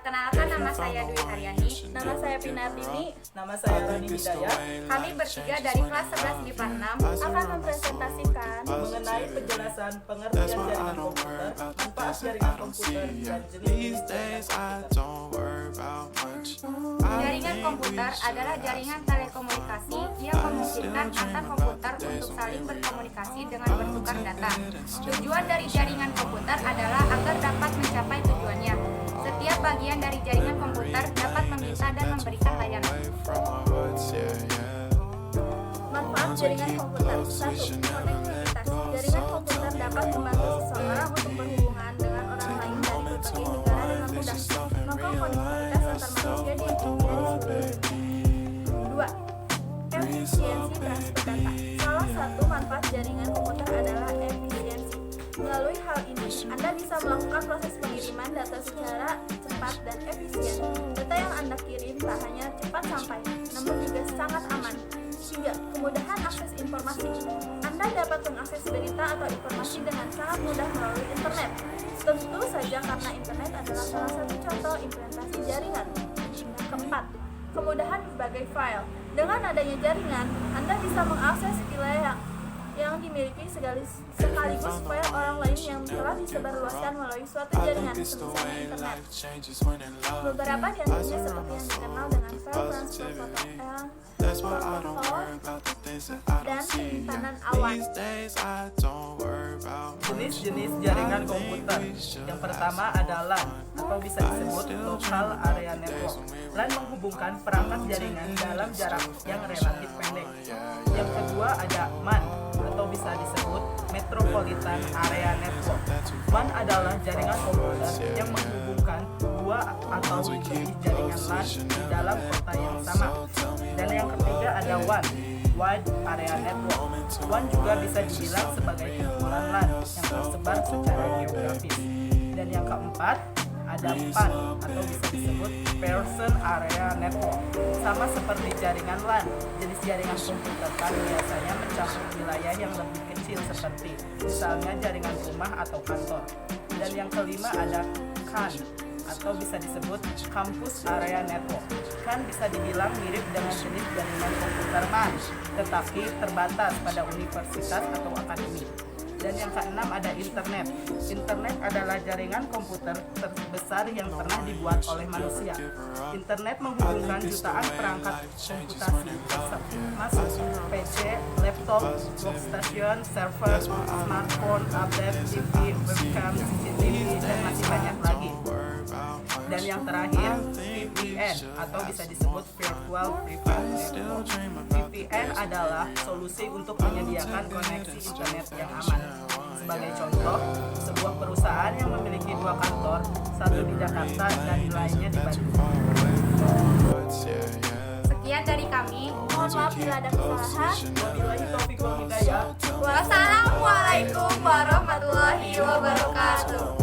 Perkenalkan, nama saya Dwi Haryani. Nama saya Pinardini. Nama saya Rani Hidayat. Kami bertiga dari kelas 11 MIPA 6 Akan mempresentasikan Mengenai penjelasan pengertian jaringan komputer, manfaat jaringan komputer, dan jenis-jenis jaringan komputer. Jaringan komputer adalah jaringan telekomunikasi yang memungkinkan antar komputer untuk saling berkomunikasi dengan bertukar data. Tujuan dari jaringan komputer adalah agar dapat mencapai tujuannya. Setiap bagian dari jaringan komputer dapat meminta dan memberikan layanan. manfaat jaringan komputer. 1. Konektivitas. Jaringan komputer dapat membantu seseorang untuk berhubungan dengan orang lain dari berbagai negara dengan mudah. Maka konektivitas antar manusia di seluruh dunia. 2. Efisiensi transfer data. Salah satu manfaat jaringan komputer adalah efisiensi. Melalui hal ini, Anda bisa melakukan proses pengiriman data secara cepat dan efisien. Data yang Anda kirim tak hanya cepat sampai, namun juga sangat aman. 3. Kemudahan akses informasi. Anda dapat mengakses berita atau informasi dengan sangat mudah melalui internet. Tentu saja karena internet adalah salah satu contoh implementasi jaringan. Yang keempat, kemudahan berbagai file. Dengan adanya jaringan, Anda bisa mengakses wilayah yang dimiliki sekaligus file orang lain yang telah disebarluaskan melalui suatu jaringan, misalnya internet. Beberapa di antaranya seperti yang dikenal dengan file transfer dan penyimpanan awan. Jenis-jenis jaringan komputer. Yang pertama ada LAN atau bisa disebut Local Area Network. LAN menghubungkan perangkat jaringan dalam jarak yang relatif pendek. Yang kedua ada MAN atau bisa disebut Metropolitan Area Network. MAN adalah jaringan komputer yang menghubungkan dua atau lebih jaringan LAN di dalam kota yang sama. Dan yang ketiga ada WAN, Wide Area Network. WAN juga bisa dibilang sebagai kumpulan LAN yang tersebar secara geografis. Dan yang keempat ada PAN atau bisa disebut Person Area Network. Sama seperti jaringan LAN, jenis jaringan komputer kan biasanya mencakup wilayah yang lebih kecil seperti misalnya jaringan rumah atau kantor. Dan yang kelima ada CAN atau bisa disebut Campus Area Network. CAN bisa dibilang mirip dengan jenis jaringan komputer MAN, tetapi terbatas pada universitas atau akademik. Dan yang keenam ada internet. Internet adalah jaringan komputer terbesar yang pernah dibuat oleh manusia. Internet menghubungkan jutaan perangkat komputasi termasuk PC, laptop, workstation, server, smartphone, tablet, TV, webcam, CCTV, dan masih banyak lagi. Dan yang terakhir, VPN atau bisa disebut Virtual Private Network. VPN adalah solusi untuk menyediakan koneksi internet yang aman. Sebagai contoh, sebuah perusahaan yang memiliki dua kantor, satu di Jakarta dan lainnya di Bandung. Sekian dari kami. Mohon maaf bila ada kesalahan. Wabillahi taufiq wal hidayah. Wassalamualaikum warahmatullahi wabarakatuh.